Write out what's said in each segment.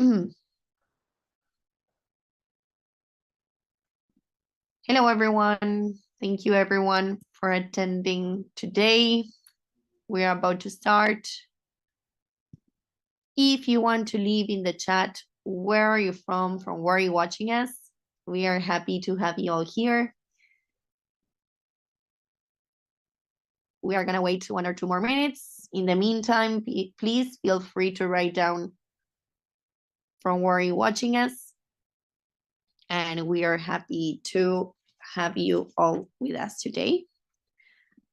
Hello, everyone. Thank you, everyone, for attending today. We are about to start. If you want to leave in the chat, where are you from where are you watching us? We are happy to have you all here. We are going to wait 1 or 2 more minutes. In the meantime, please feel free to write down from where you're watching us. And we are happy to have you all with us today.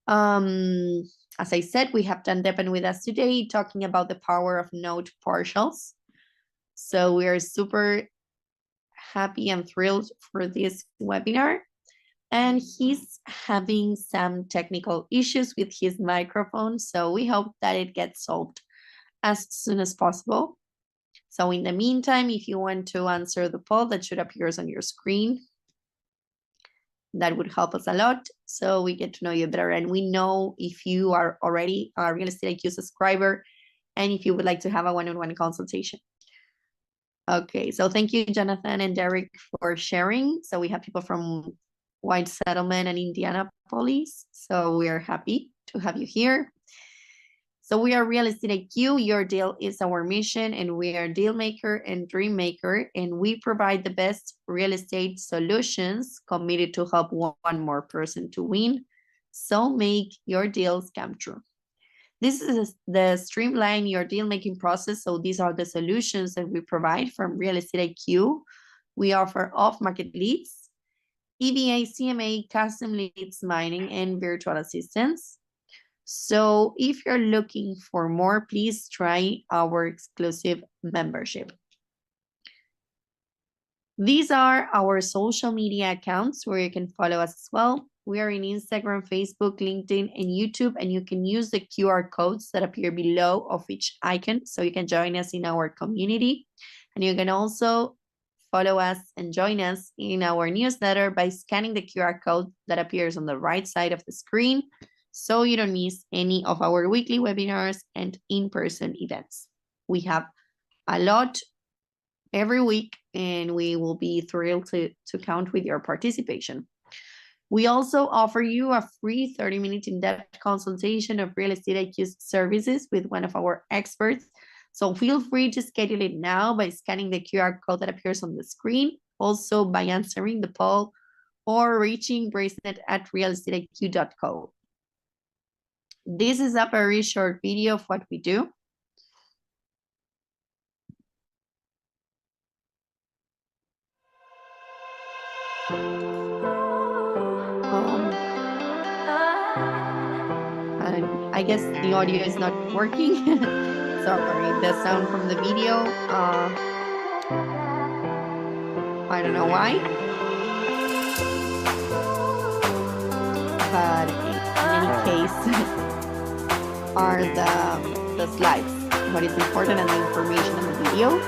As I said, we have Dan Deppen with us today talking about the power of note partials. So we are super happy and thrilled for this webinar. And he's having some technical issues with his microphone. So we hope that it gets solved as soon as possible. So in the meantime, if you want to answer the poll that should appear on your screen, that would help us a lot, so we get to know you better. And we know if you are already a Real Estate IQ subscriber and if you would like to have a one-on-one consultation. Okay, so thank you, Jonathan and Derek, for sharing. So we have people from White Settlement and Indianapolis. So we are happy to have you here. So we are Real Estate IQ. Your deal is our mission, and we are deal maker and dream maker, and we provide the best real estate solutions committed to help one more person to win. So make your deals come true. This is the streamline your deal making process. So these are the solutions that we provide from Real Estate IQ. We offer off-market leads, EVA, CMA, custom leads mining, and virtual assistants. So if you're looking for more, please try our exclusive membership. These are our social media accounts where you can follow us as well. We are in Instagram, Facebook, LinkedIn, and YouTube, and you can use the QR codes that appear below of each icon, so you can join us in our community. And you can also follow us and join us in our newsletter by scanning the QR code that appears on the right side of the screen, so you don't miss any of our weekly webinars and in-person events. We have a lot every week, and we will be thrilled to count with your participation. We also offer you a free 30-minute in-depth consultation of Real Estate IQ services with one of our experts. So feel free to schedule it now by scanning the QR code that appears on the screen, also by answering the poll or reaching bracelet@realestateIQ.co. This is a very short video of what we do. I guess the audio is not working. Sorry, the sound from the video. I don't know why. But in any case, are the slides, what is important, and the information in the video.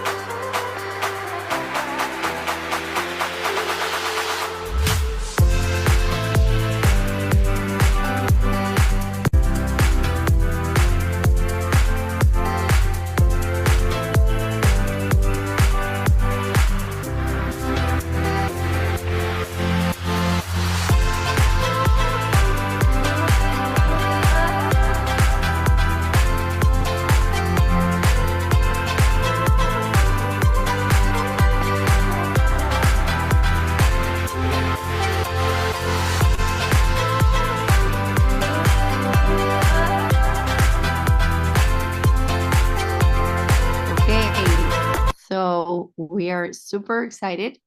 We are super excited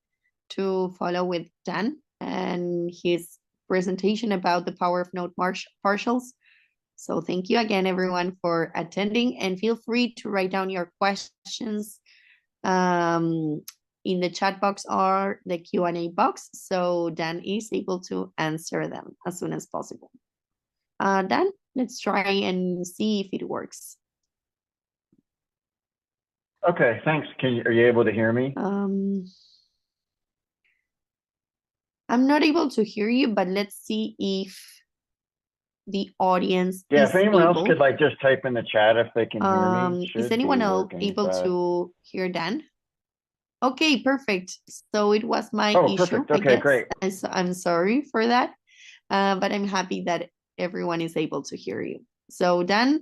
to follow with Dan and his presentation about the power of note partials. So thank you again, everyone, for attending, and feel free to write down your questions in the chat box or the Q&A box, so Dan is able to answer them as soon as possible. Dan, let's try and see if it works. Okay, thanks. Are you able to hear me? I'm not able to hear you, but let's see if the audience is if anyone else could just type in the chat if they can hear me. Is anyone else able to hear Dan? Okay, perfect. So it was my Oh, issue, perfect. I Okay, guess. great. I'm sorry for that, but I'm happy that everyone is able to hear you. So Dan,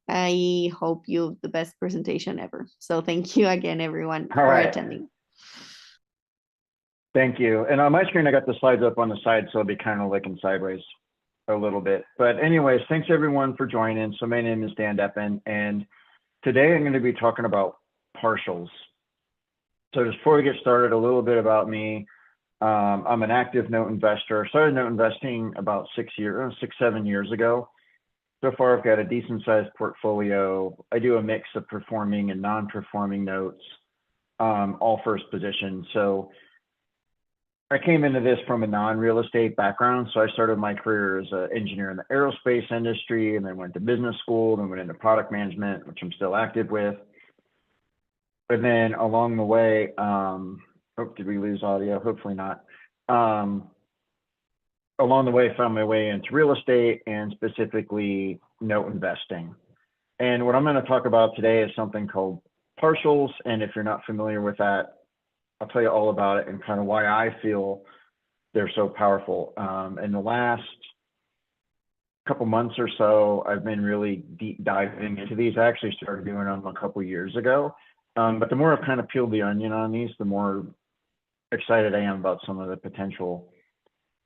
I hope you have the best presentation ever. So thank you again, everyone, All for right. attending. Thank you. And on my screen, I got the slides up on the side, so I'll be kind of looking sideways a little bit. But anyways, thanks everyone for joining. So my name is Dan Deppen, and today I'm going to be talking about partials. So just before we get started, a little bit about me. I'm an active note investor. I started note investing about 7 years ago. So far, I've got a decent sized portfolio. I do a mix of performing and non-performing notes, all first position. So I came into this from a non-real estate background. So I started my career as an engineer in the aerospace industry, and then went to business school, then went into product management, which I'm still active with. But then along the way, oh, did we lose audio? Hopefully not. Along the way, I found my way into real estate and specifically note investing. And what I'm going to talk about today is something called partials. And if you're not familiar with that, I'll tell you all about it and kind of why I feel they're so powerful. In the last couple months or so, I've been really deep diving into these. I actually started doing them a couple years ago. But the more I've kind of peeled the onion on these, the more excited I am about some of the potential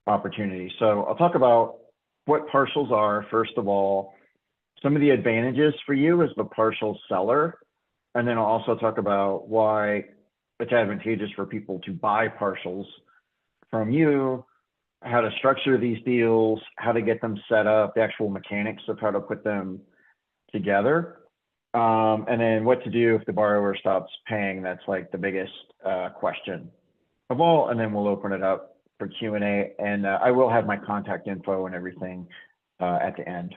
opportunities. So I'll talk about what partials are, first of all, some of the advantages for you as the partial seller, and then I'll also talk about why it's advantageous for people to buy partials from you, how to structure these deals, how to get them set up, the actual mechanics of how to put them together, and then what to do if the borrower stops paying. That's like the biggest question of all, and then we'll open it up for Q&A, and I will have my contact info and everything at the end.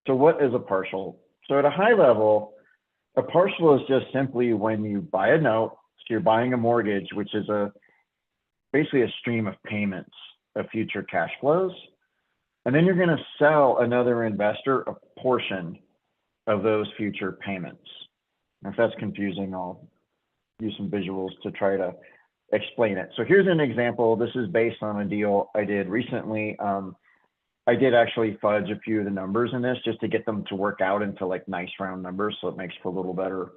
So what is a partial? So at a high level, a partial is just simply when you buy a note, so you're buying a mortgage, which is basically a stream of payments of future cash flows, and then you're going to sell another investor a portion of those future payments. If that's confusing, I'll use some visuals to try to explain it. So here's an example. This is based on a deal I did recently. I did actually fudge a few of the numbers in this just to get them to work out into like nice round numbers, so it makes for a little better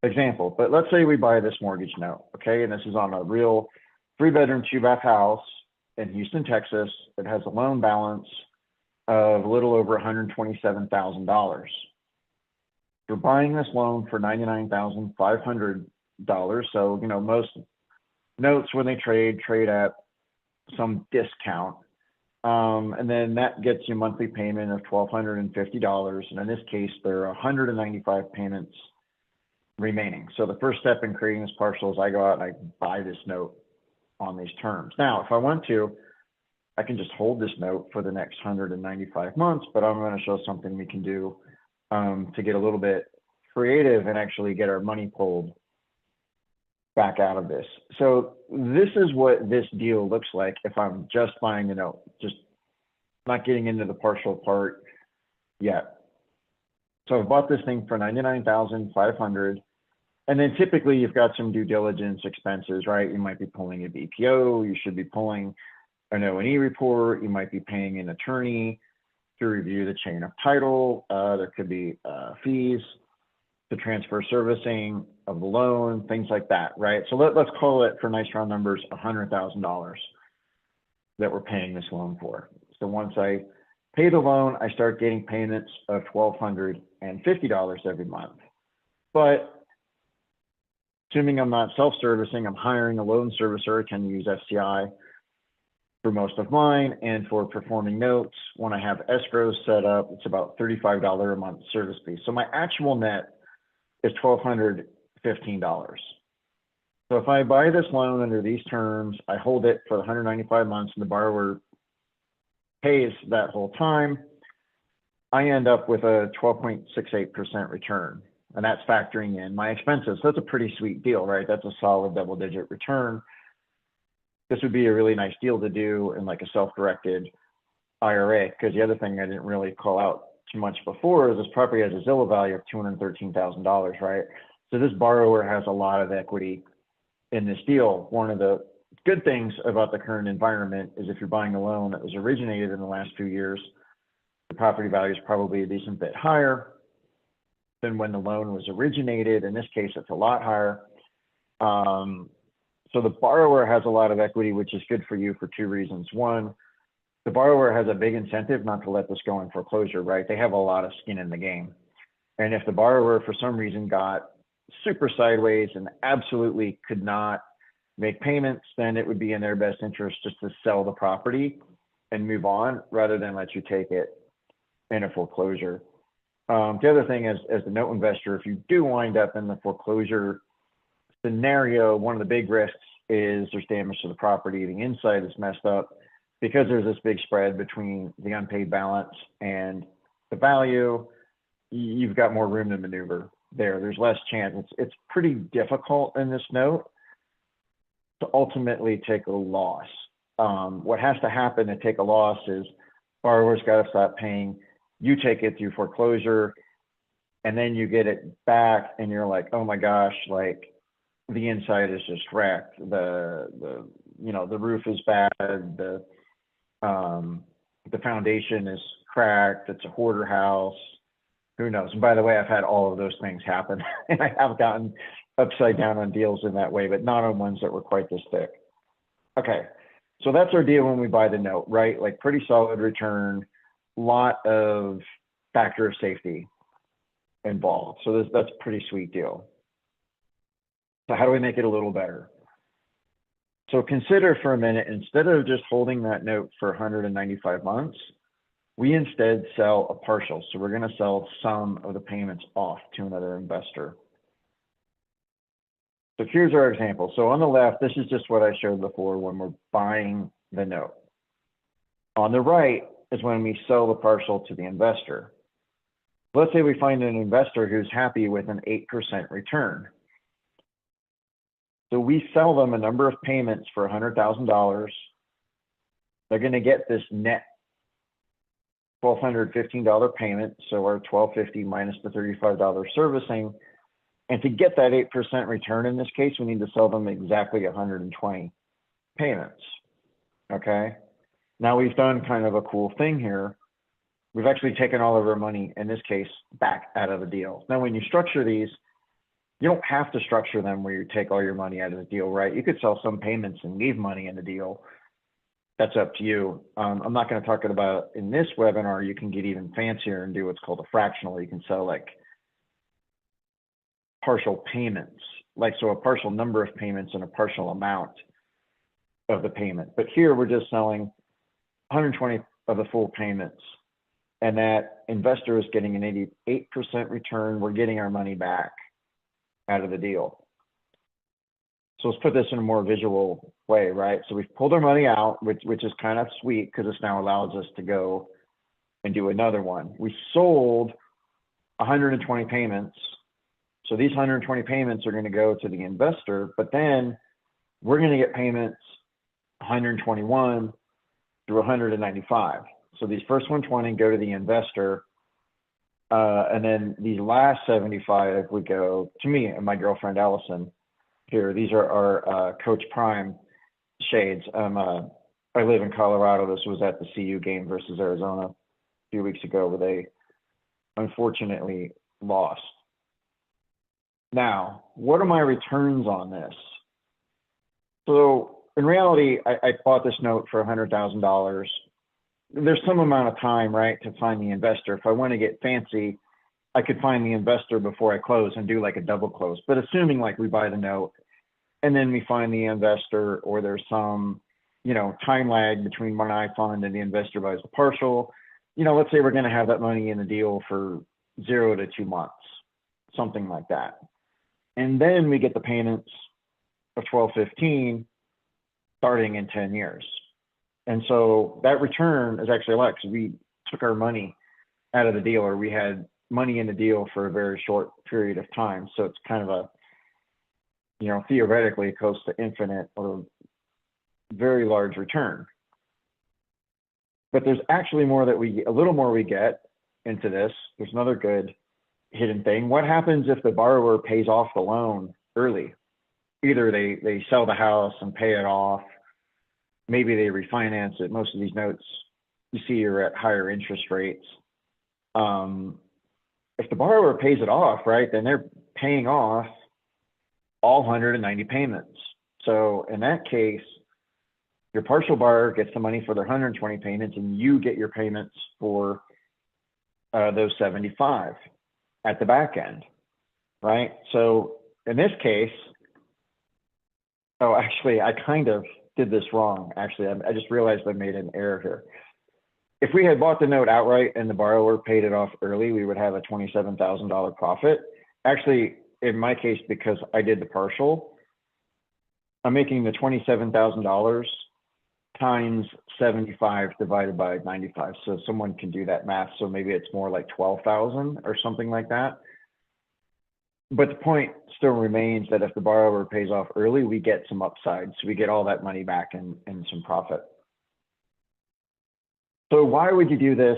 example. But let's say we buy this mortgage note, okay? And this is on a real 3-bedroom, 2-bath house in Houston, Texas. It has a loan balance of a little over $127,000. You're buying this loan for $99,500. So, you know, most notes when they trade at some discount. And then that gets you a monthly payment of $1,250. And in this case, there are 195 payments remaining. So the first step in creating this partial is I go out and I buy this note on these terms. Now, if I want to, I can just hold this note for the next 195 months, but I'm going to show something we can do to get a little bit creative and actually get our money pulled back out of this. So this is what this deal looks like if I'm just buying a note, just not getting into the partial part yet. So I bought this thing for $99,500. And then typically you've got some due diligence expenses, right? You might be pulling a BPO, you should be pulling an O&E report, you might be paying an attorney to review the chain of title. There could be fees to transfer servicing of the loan, things like that, right? So let's call it, for nice round numbers, $100,000 that we're paying this loan for. So once I pay the loan, I start getting payments of $1,250 every month. But assuming I'm not self-servicing, I'm hiring a loan servicer. I tend to use FCI for most of mine, and for performing notes, when I have escrows set up, it's about $35 a month service fee. So my actual net is $1,215. So if I buy this loan under these terms, I hold it for 195 months, and the borrower pays that whole time, I end up with a 12.68% return. And that's factoring in my expenses. So that's a pretty sweet deal, right? That's a solid double-digit return. This would be a really nice deal to do in like a self-directed IRA, because the other thing I didn't really call out too much before is this property has a Zillow value of $213,000, right? So this borrower has a lot of equity in this deal. One of the good things about the current environment is if you're buying a loan that was originated in the last few years, the property value is probably a decent bit higher than when the loan was originated. In this case, it's a lot higher. So the borrower has a lot of equity, which is good for you for two reasons. One, the borrower has a big incentive not to let this go in foreclosure, right? They have a lot of skin in the game. And if the borrower for some reason got super sideways and absolutely could not make payments, then it would be in their best interest just to sell the property and move on rather than let you take it in a foreclosure. The other thing is, as the note investor, if you do wind up in the foreclosure scenario, one of the big risks is there's damage to the property. The inside is messed up because there's this big spread between the unpaid balance and the value. You've got more room to maneuver there. There's less chance. It's pretty difficult in this note to ultimately take a loss. What has to happen to take a loss is borrower's got to stop paying. You take it through foreclosure, and then you get it back, and you're like, oh my gosh, like the inside is just wrecked. The roof is bad. The foundation is cracked. It's a hoarder house. Who knows? And by the way, I've had all of those things happen, and I have gotten upside down on deals in that way, but not on ones that were quite this thick. Okay, so that's our deal when we buy the note, right? Like pretty solid return, lot of factor of safety involved. So that's a pretty sweet deal. So how do we make it a little better? So consider for a minute, instead of just holding that note for 195 months, we instead sell a partial. So we're going to sell some of the payments off to another investor. So here's our example. So on the left, this is just what I showed before when we're buying the note. On the right is when we sell the partial to the investor. Let's say we find an investor who's happy with an 8% return. So we sell them a number of payments for $100,000. They're going to get this net $1,215 payment. So our $1,250 minus the $35 servicing. And to get that 8% return in this case, we need to sell them exactly 120 payments. Okay. Now we've done kind of a cool thing here. We've actually taken all of our money, in this case, back out of the deal. Now, when you structure these, you don't have to structure them where you take all your money out of the deal, right? You could sell some payments and leave money in the deal. That's up to you. I'm not going to talk about in this webinar. You can get even fancier and do what's called a fractional. You can sell like partial payments, like so a partial number of payments and a partial amount of the payment. But here we're just selling 120 of the full payments, and that investor is getting an 88% return. We're getting our money back out of the deal. So let's put this in a more visual way, right? So we've pulled our money out, which is kind of sweet because this now allows us to go and do another one. We sold 120 payments. So these 120 payments are going to go to the investor, but then we're going to get payments 121 through 195. So these first 120 go to the investor, and then these last 75 would go to me and my girlfriend Allison. Here, these are our Coach Prime shades. I live in Colorado. This was at the CU game versus Arizona a few weeks ago, where they unfortunately lost. Now, what are my returns on this? So in reality, I bought this note for $100,000. There's some amount of time, right, to find the investor. If I want to get fancy, I could find the investor before I close and do like a double close. But assuming like we buy the note and then we find the investor, or there's some, time lag between when I fund and the investor buys the partial, let's say we're going to have that money in the deal for 0 to 2 months, something like that. And then we get the payments of $1,215 starting in 10 years. And so that return is actually a lot because we took our money out of the deal, or we had money in the deal for a very short period of time. So it's kind of a, theoretically close to infinite or very large return. But there's actually more that a little more we get into this. There's another good hidden thing. What happens if the borrower pays off the loan early? Either they sell the house and pay it off, maybe they refinance it. Most of these notes you see are at higher interest rates. If the borrower pays it off, right, then they're paying off all 190 payments. So in that case, your partial borrower gets the money for their 120 payments, and you get your payments for those 75 at the back end, right? So in this case, oh, actually, I kind of did this wrong. Actually, I just realized I made an error here. If we had bought the note outright and the borrower paid it off early, we would have a $27,000 profit. Actually, in my case, because I did the partial, I'm making the $27,000 times 75 divided by 95. So someone can do that math. So maybe it's more like 12,000 or something like that. But the point still remains that if the borrower pays off early, we get some upside. So we get all that money back in some profit. So why would you do this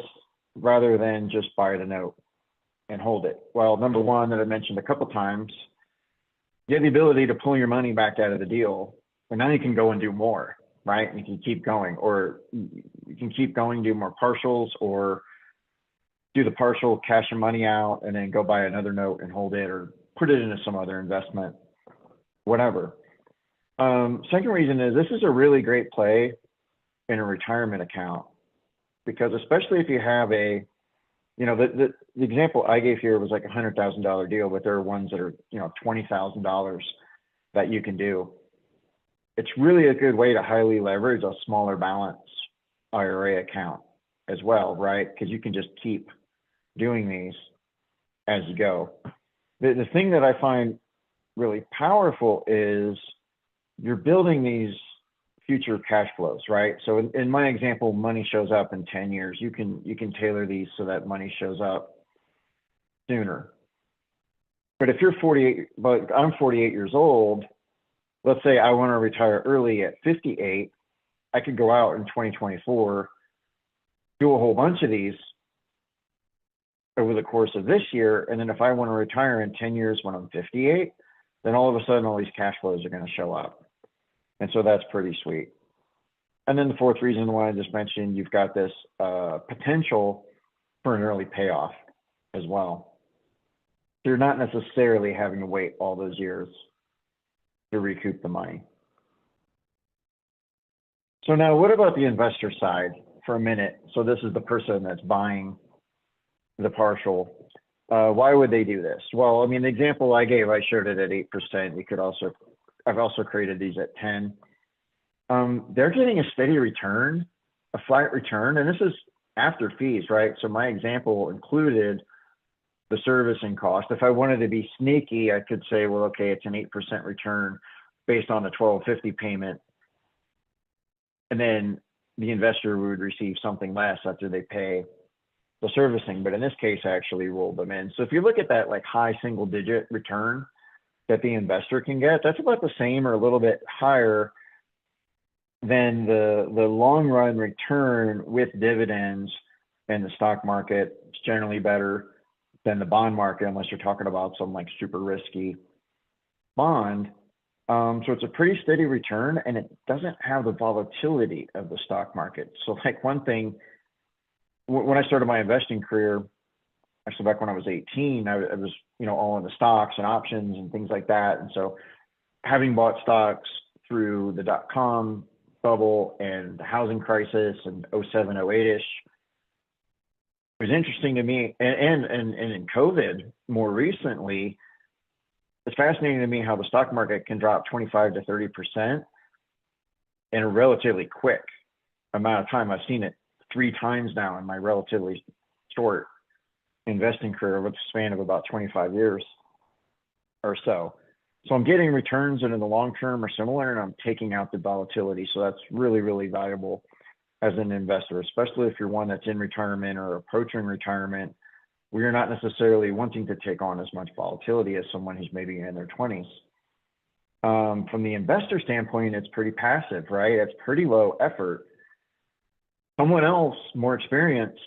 rather than just buy the note and hold it? Well, number one, that I mentioned a couple times, you have the ability to pull your money back out of the deal, and now you can go and do more, right? You can keep going, or you can keep going, do more partials, or do the partial, cash your money out, and then go buy another note and hold it, or put it into some other investment, whatever. Second reason is this is a really great play in a retirement account, because especially if you have a, you know, the example I gave here was like a $100,000 deal, but there are ones that are, you know, $20,000 that you can do. It's really a good way to highly leverage a smaller balance IRA account as well, right? Because you can just keep doing these as you go. The thing that I find really powerful is you're building these future cash flows, right? So in my example, money shows up in 10 years. You can tailor these so that money shows up sooner. But if you're 48, but I'm 48 years old, let's say I want to retire early at 58, I could go out in 2024, do a whole bunch of these over the course of this year. And then if I want to retire in 10 years when I'm 58, then all of a sudden all these cash flows are going to show up. And so that's pretty sweet. And then the fourth reason why I just mentioned, you've got this potential for an early payoff as well. So you're not necessarily having to wait all those years to recoup the money. So now what about the investor side for a minute? So this is the person that's buying the partial. Why would they do this? Well, I mean, the example I gave, I showed it at 8%. You could also, I've also created these at 10. They're getting a steady return, a flat return, and this is after fees, right? So my example included the servicing cost. If I wanted to be sneaky, I could say, well, okay, it's an 8% return based on the $1,250 payment. And then the investor would receive something less after they pay the servicing. But in this case, I actually rolled them in. So if you look at that like high single digit return that the investor can get, that's about the same or a little bit higher than the long run return with dividends in the stock market. It's generally better than the bond market, unless you're talking about some like super risky bond. So it's a pretty steady return, and it doesn't have the volatility of the stock market. So like one thing, when I started my investing career, actually back when I was 18, I was, you know, all in the stocks and options and things like that. And so having bought stocks through the .com bubble and the housing crisis and 07, 08-ish, it was interesting to me. And in COVID more recently, it's fascinating to me how the stock market can drop 25 to 30% in a relatively quick amount of time. I've seen it 3 times now in my relatively short investing career with a span of about 25 years or so. So I'm getting returns that in the long term are similar, and I'm taking out the volatility. So that's really, really valuable as an investor, especially if you're one that's in retirement or approaching retirement, where you're not necessarily wanting to take on as much volatility as someone who's maybe in their 20s. From the investor standpoint, it's pretty passive, right? It's pretty low effort. Someone else more experienced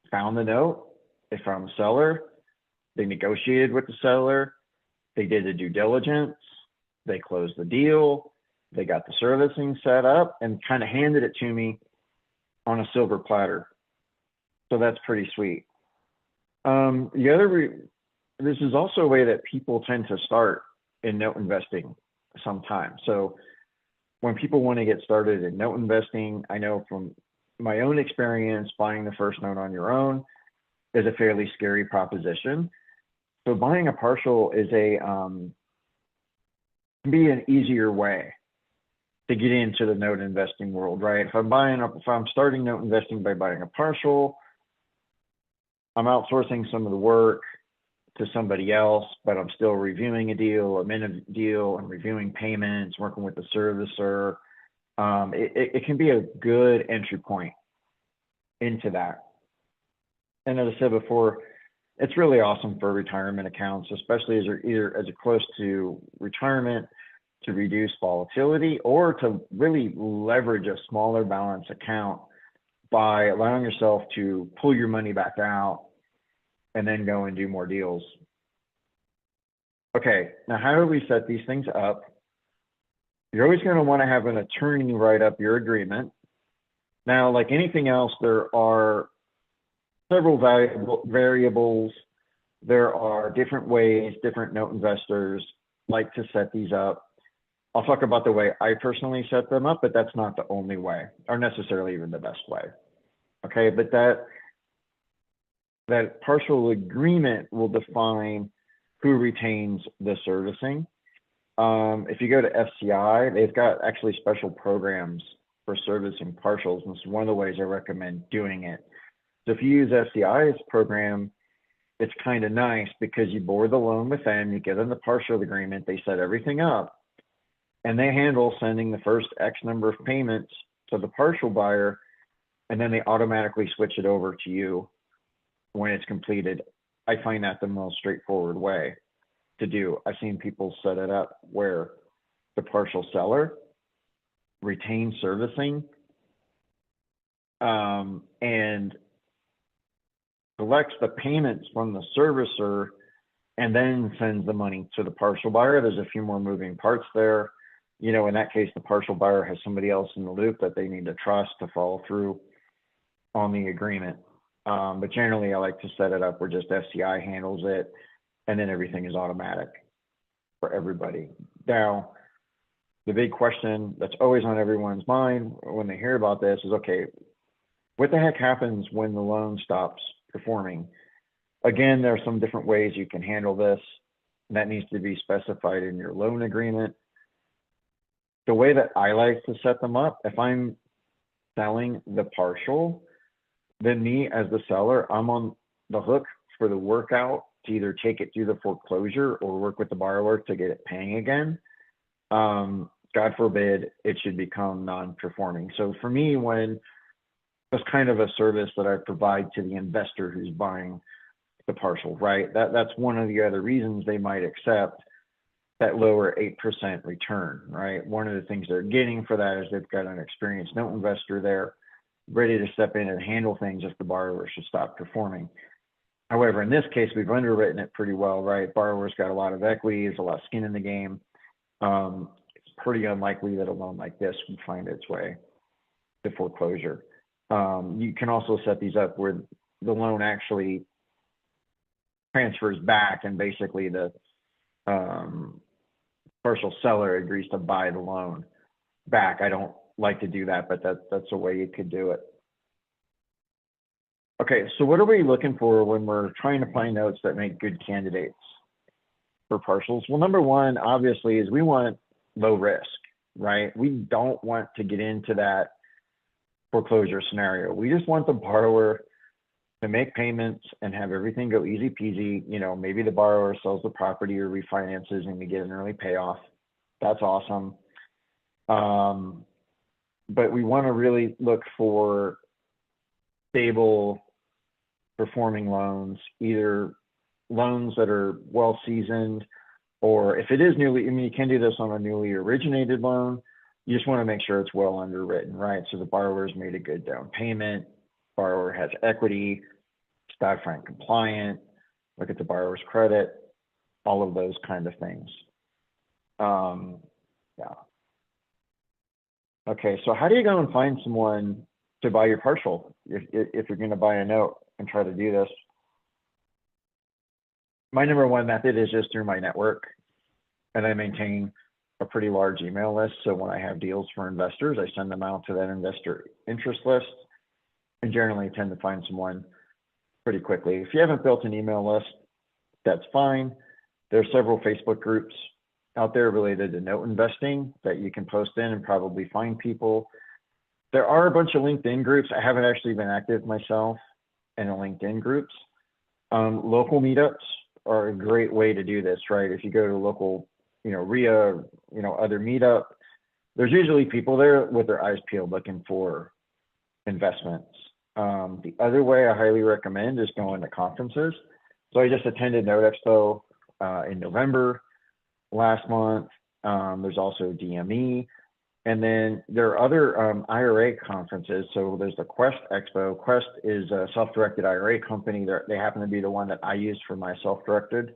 found the note, they found the seller, They negotiated with the seller. They did the due diligence. They closed the deal. They got the servicing set up and kind of handed it to me on a silver platter. So that's pretty sweet. This is also a way that people tend to start in note investing sometimes. So when people want to get started in note investing, I know from my own experience, buying the first note on your own is a fairly scary proposition. So buying a partial is can be an easier way to get into the note investing world, right? If I'm starting note investing by buying a partial, I'm outsourcing some of the work to somebody else, but I'm still reviewing a deal, I'm in a deal, I'm reviewing payments, working with the servicer. It can be a good entry point into that. And as I said before, it's really awesome for retirement accounts, especially as you're close to retirement, to reduce volatility or to really leverage a smaller balance account by allowing yourself to pull your money back out and then go and do more deals. Okay, now how do we set these things up? You're always going to want to have an attorney write up your agreement. Now, like anything else, there are several variables. There are different ways different note investors like to set these up. I'll talk about the way I personally set them up, but that's not the only way or necessarily even the best way. Okay, but that partial agreement will define who retains the servicing. If you go to FCI, they've got actually special programs for servicing partials, and it's one of the ways I recommend doing it. So if you use FCI's program, it's kind of nice because you board the loan with them, you get them the partial agreement, they set everything up, and they handle sending the first X number of payments to the partial buyer, and then they automatically switch it over to you when it's completed. I find that the most straightforward way to do. I've seen people set it up where the partial seller retains servicing and collects the payments from the servicer and then sends the money to the partial buyer. There's a few more moving parts there. You know, in that case, the partial buyer has somebody else in the loop that they need to trust to follow through on the agreement. But generally, I like to set it up where just FCI handles it, and then everything is automatic for everybody. Now, the big question that's always on everyone's mind when they hear about this is, okay, what the heck happens when the loan stops performing? Again, there are some different ways you can handle this. That needs to be specified in your loan agreement. The way that I like to set them up, if I'm selling the partial, then me as the seller, I'm on the hook for the workout to either take it through the foreclosure or work with the borrower to get it paying again. God forbid it should become non-performing. So for me, when it's kind of a service that I provide to the investor who's buying the partial, right? That's one of the other reasons they might accept that lower 8% return, right? One of the things they're getting for that is they've got an experienced note investor there ready to step in and handle things if the borrower should stop performing. However, in this case, we've underwritten it pretty well, right? Borrower's got a lot of equity, there's a lot of skin in the game. It's pretty unlikely that a loan like this would find its way to foreclosure. You can also set these up where the loan actually transfers back and basically the partial seller agrees to buy the loan back. I don't like to do that, but that's a way you could do it. Okay, so what are we looking for when we're trying to find notes that make good candidates for partials? Well, number one, obviously, is we want low risk, right? We don't want to get into that foreclosure scenario. We just want the borrower to make payments and have everything go easy peasy. You know, maybe the borrower sells the property or refinances and we get an early payoff. That's awesome. But we want to really look for stable performing loans, either loans that are well seasoned, or if it is newly, I mean, you can do this on a newly originated loan. You just want to make sure it's well underwritten, right? So the borrower's made a good down payment, borrower has equity, Dodd-Frank compliant, look at the borrower's credit, all of those kind of things. Yeah. Okay, so how do you go and find someone to buy your partial if you're going to buy a note and try to do this? My number one method is just through my network, and I maintain a pretty large email list. So when I have deals for investors, I send them out to that investor interest list, and generally tend to find someone pretty quickly. If you haven't built an email list, that's fine. There are several Facebook groups out there related to note investing that you can post in and probably find people. There are a bunch of LinkedIn groups. I haven't actually been active myself in the LinkedIn groups. Local meetups are a great way to do this, right? If you go to local, RIA, other meetup, there's usually people there with their eyes peeled looking for investments. The other way I highly recommend is going to conferences. So I just attended Note Expo in November last month. There's also DME. And then there are other IRA conferences. So there's the Quest Expo. Quest is a self-directed IRA company. They happen to be the one that I use for my self-directed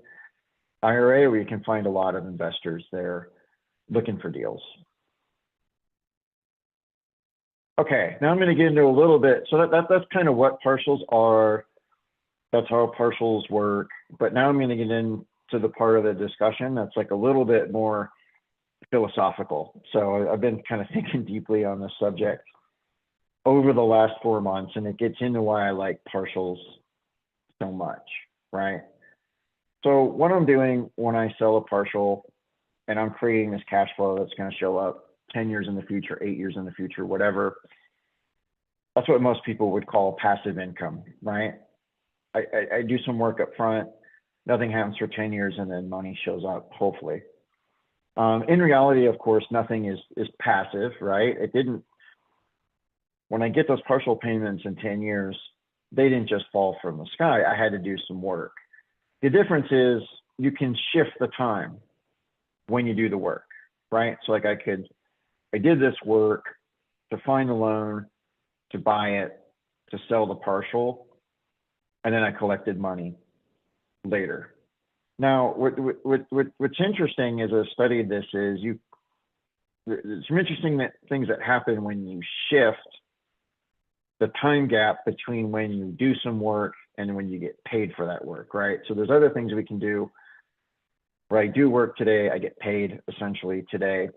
IRA, where you can find a lot of investors there looking for deals. Okay, now I'm going to get into a little bit. So that's kind of what partials are. That's how partials work. But now I'm going to get into the part of the discussion that's like a little bit more philosophical. So I've been kind of thinking deeply on this subject over the last 4 months, and it gets into why I like partials so much, right? So what I'm doing when I sell a partial and I'm creating this cash flow that's going to show up 10 years in the future, 8 years in the future, whatever, that's what most people would call passive income, right? I do some work up front, nothing happens for 10 years, and then money shows up, hopefully. In reality, of course, nothing is passive, right? When I get those partial payments in 10 years, they didn't just fall from the sky. I had to do some work. The difference is you can shift the time when you do the work, right? So like I did this work to find the loan, to buy it, to sell the partial, and then I collected money later. Now, what's interesting as I studied this is there's some interesting things that happen when you shift the time gap between when you do some work and when you get paid for that work, right? So there's other things we can do where I do work today, I get paid essentially today,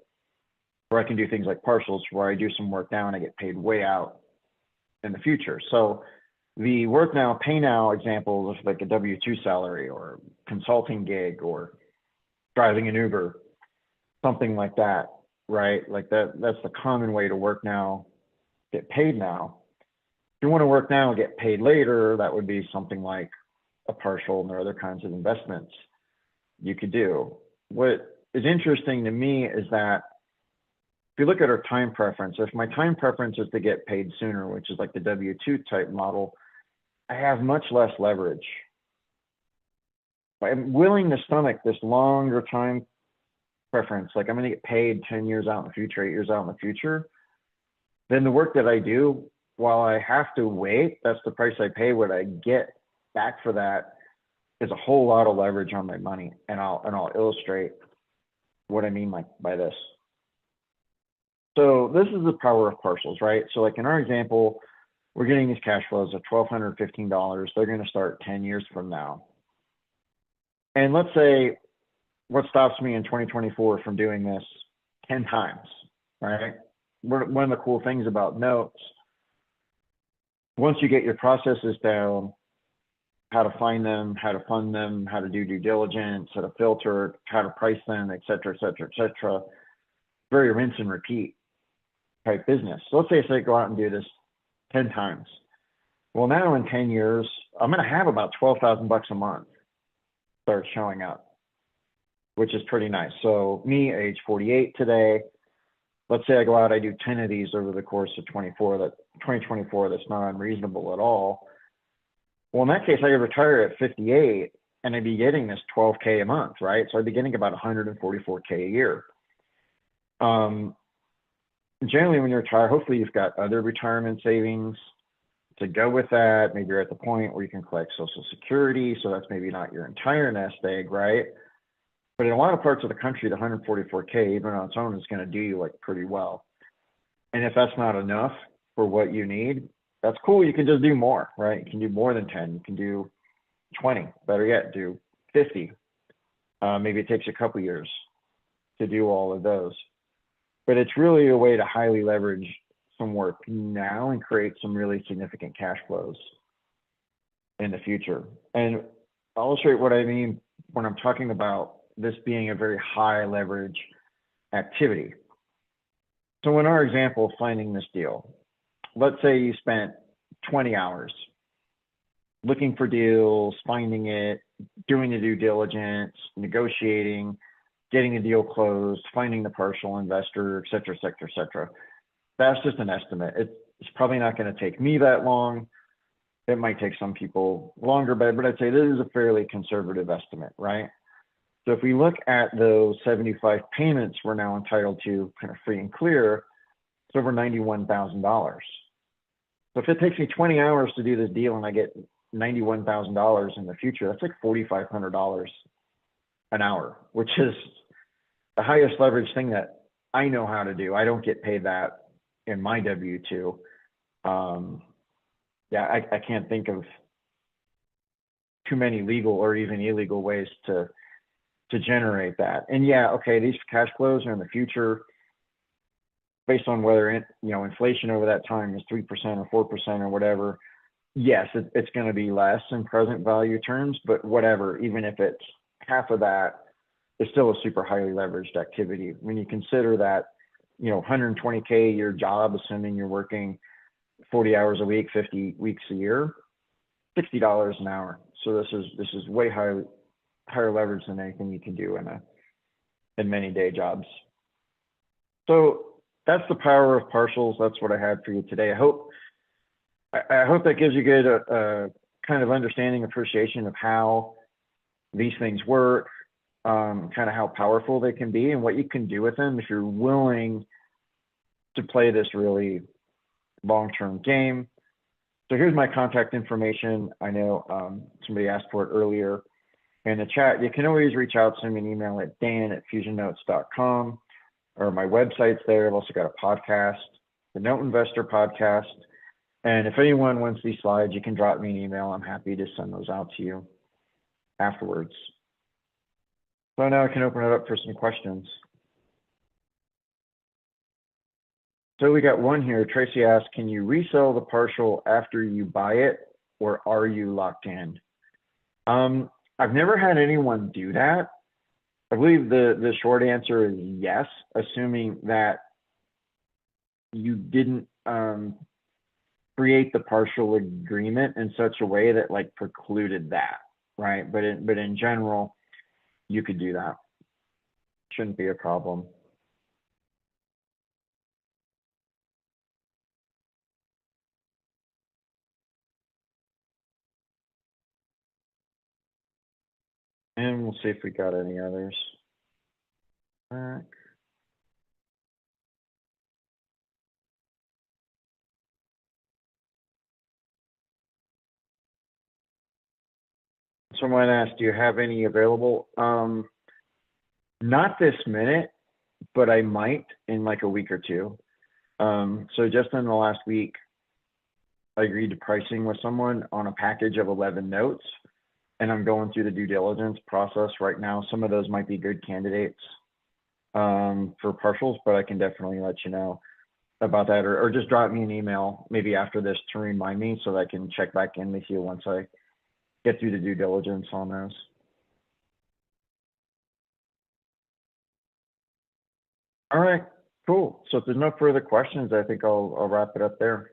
or I can do things like partials where I do some work now and I get paid way out in the future. So the work now, pay now example is like a W-2 salary or consulting gig or driving an Uber, something like that, right? Like that's the common way to work now, get paid now. If you want to work now and get paid later, that would be something like a partial, and there are other kinds of investments you could do. What is interesting to me is that if you look at our time preference, if my time preference is to get paid sooner, which is like the W-2 type model, I have much less leverage. I'm willing to stomach this longer time preference, like I'm going to get paid 10 years out in the future, 8 years out in the future. Then the work that I do, while I have to wait, that's the price I pay. What I get back for that is a whole lot of leverage on my money, and I'll illustrate what I mean by this. So this is the power of partials, right? So like in our example, we're getting these cash flows of $1,215. They're going to start 10 years from now. And let's say what stops me in 2024 from doing this 10 times, right? One of the cool things about notes, once you get your processes down, how to find them, how to fund them, how to do due diligence, how to filter, how to price them, et cetera, et cetera, et cetera, very rinse and repeat type business. So let's say I go out and do this 10 times. Well, now in 10 years, I'm going to have about 12,000 bucks a month start showing up, which is pretty nice. So me, age 48 today, let's say I go out, I do 10 of these over the course of 2024, that's not unreasonable at all. Well, in that case, I could retire at 58 and I'd be getting this 12K a month, right? So I'd be getting about 144K a year. Generally, when you retire, hopefully you've got other retirement savings to go with that, maybe you're at the point where you can collect Social Security, so that's maybe not your entire nest egg, right? But in a lot of parts of the country, the 144K, even on its own, is going to do you like pretty well. And if that's not enough for what you need, that's cool. You can just do more, right? You can do more than 10. You can do 20. Better yet, do 50. Maybe it takes a couple years to do all of those. But it's really a way to highly leverage some work now and create some really significant cash flows in the future. And I'll illustrate what I mean when I'm talking about this being a very high leverage activity. So in our example of finding this deal, let's say you spent 20 hours looking for deals, finding it, doing the due diligence, negotiating, getting the deal closed, finding the partial investor, et cetera, et cetera, et cetera. That's just an estimate. It's probably not going to take me that long. It might take some people longer, but I'd say this is a fairly conservative estimate, right? So if we look at those 75 payments we're now entitled to kind of free and clear, it's over $91,000. So if it takes me 20 hours to do this deal and I get $91,000 in the future, that's like $4,500 an hour, which is the highest leverage thing that I know how to do. I don't get paid that in my W-2. I can't think of too many legal or even illegal ways to generate that. And yeah, okay, these cash flows are in the future based on whether inflation over that time is 3% or 4% or whatever. Yes, it's going to be less in present value terms, but whatever, even if it's half of that, it's still a super highly leveraged activity. When you consider that, 120K your job, assuming you're working 40 hours a week, 50 weeks a year, $60 an hour. So this is way higher leverage than anything you can do in many day jobs. So that's the power of partials. That's what I had for you today. I hope that gives you good kind of understanding, appreciation of how these things work, kind of how powerful they can be and what you can do with them if you're willing to play this really long-term game. So here's my contact information. I know somebody asked for it earlier in the chat. You can always reach out, send me an email at dan@fusionnotes.com, or my website's there. I've also got a podcast, the Note Investor Podcast. And if anyone wants these slides, you can drop me an email. I'm happy to send those out to you afterwards. So now I can open it up for some questions. So we got one here. Tracy asked, can you resell the partial after you buy it, or are you locked in? I've never had anyone do that. I believe the short answer is yes, assuming that you didn't create the partial agreement in such a way that like precluded that, right? But in general, you could do that. Shouldn't be a problem. And we'll see if we got any others. Someone asked, do you have any available? Not this minute, but I might in like a week or two. So just in the last week, I agreed to pricing with someone on a package of 11 notes, and I'm going through the due diligence process right now. Some of those might be good candidates for partials, but I can definitely let you know about that, or just drop me an email maybe after this to remind me so that I can check back in with you once I get through the due diligence on those. All right, cool. So if there's no further questions, I think I'll wrap it up there.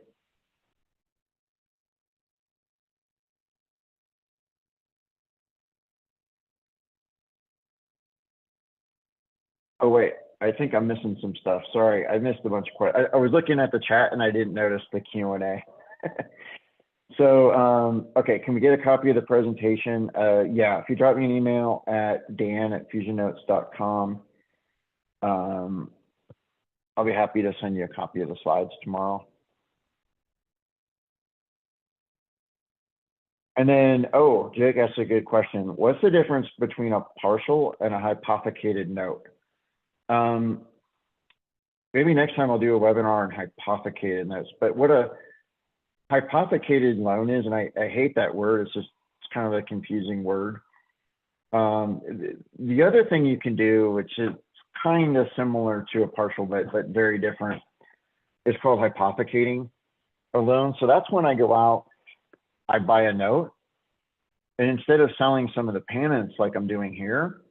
Oh, wait, I think I'm missing some stuff. Sorry, I missed a bunch of questions. I was looking at the chat and I didn't notice the Q&A. So, okay, can we get a copy of the presentation? Yeah, if you drop me an email at dan@fusionnotes.com, I'll be happy to send you a copy of the slides tomorrow. And then, oh, Jake asked a good question. What's the difference between a partial and a hypothecated note? Maybe next time I'll do a webinar on hypothecated notes, but what a hypothecated loan is, and I hate that word, it's kind of a confusing word. The other thing you can do, which is kind of similar to a partial, but very different, is called hypothecating a loan. So that's when I go out, I buy a note, and instead of selling some of the payments like I'm doing here,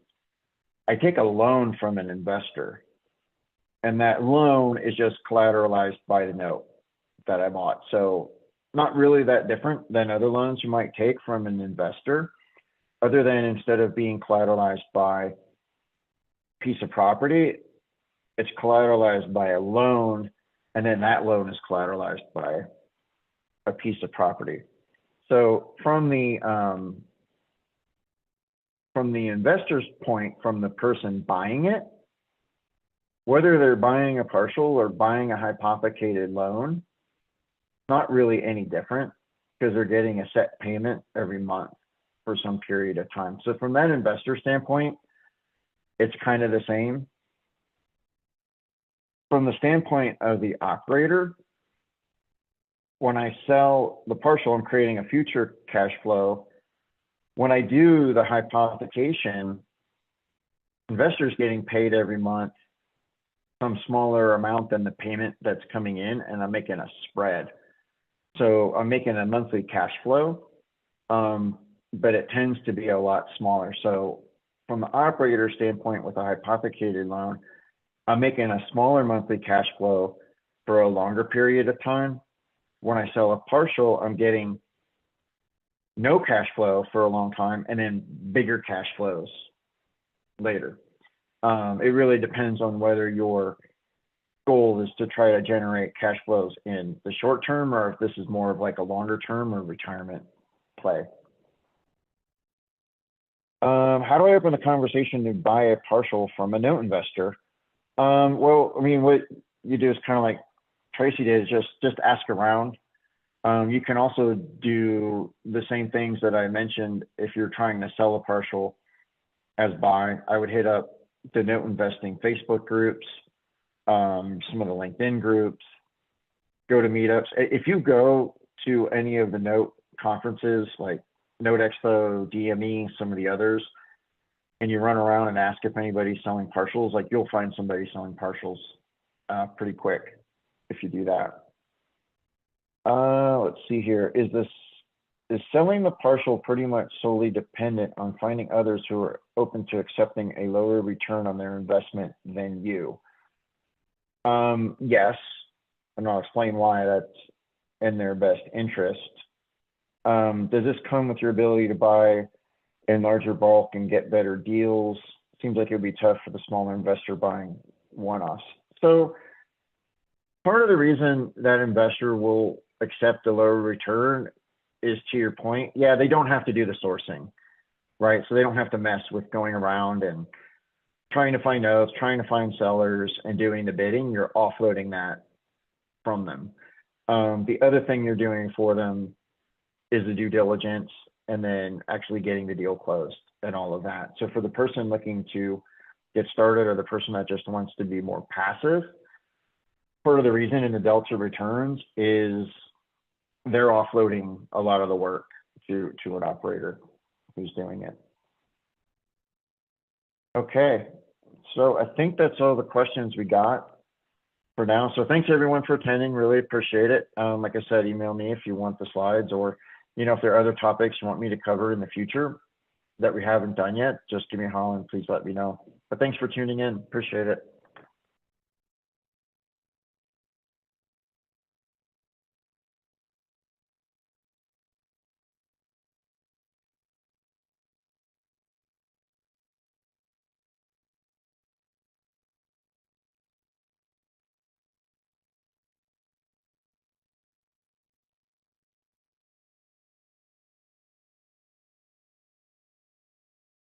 I take a loan from an investor. And that loan is just collateralized by the note that I bought. So not really that different than other loans you might take from an investor, other than instead of being collateralized by a piece of property, it's collateralized by a loan, and then that loan is collateralized by a piece of property. So from the investor's point, from the person buying it, whether they're buying a partial or buying a hypothecated loan, not really any different, because they're getting a set payment every month for some period of time. So from that investor standpoint, it's kind of the same. From the standpoint of the operator, when I sell the partial, I'm creating a future cash flow. When I do the hypothecation, investors getting paid every month some smaller amount than the payment that's coming in, and I'm making a spread. So I'm making a monthly cash flow, but it tends to be a lot smaller. So from the operator standpoint with a hypothecated loan, I'm making a smaller monthly cash flow for a longer period of time. When I sell a partial, I'm getting no cash flow for a long time and then bigger cash flows later. It really depends on whether your goal is to try to generate cash flows in the short term, or if this is more of like a longer term or retirement play. How do I open the conversation to buy a partial from a note investor? Well, I mean, what you do is kind of like Tracy did, is just ask around. You can also do the same things that I mentioned if you're trying to sell a partial as buy. I would hit up the note investing Facebook groups, some of the LinkedIn groups, go to meetups. If you go to any of the note conferences like Note Expo, DME, some of the others, and you run around and ask if anybody's selling partials, like you'll find somebody selling partials pretty quick if you do that. Let's see here. Is selling the partial pretty much solely dependent on finding others who are open to accepting a lower return on their investment than you? Yes, and I'll explain why that's in their best interest. Does this come with your ability to buy in larger bulk and get better deals? Seems like it would be tough for the smaller investor buying one-offs. So part of the reason that investor will accept a lower return is, to your point, yeah, they don't have to do the sourcing, right? So they don't have to mess with going around and trying to find notes, trying to find sellers and doing the bidding. You're offloading that from them. The other thing you're doing for them is the due diligence and then actually getting the deal closed and all of that. So for the person looking to get started, or the person that just wants to be more passive, part of the reason in the delta returns is they're offloading a lot of the work to an operator who's doing it. Okay, so I think that's all the questions we got for now. So thanks everyone for attending, really appreciate it. Like I said, email me if you want the slides, or if there are other topics you want me to cover in the future that we haven't done yet, just give me a holler and please let me know. But thanks for tuning in, appreciate it.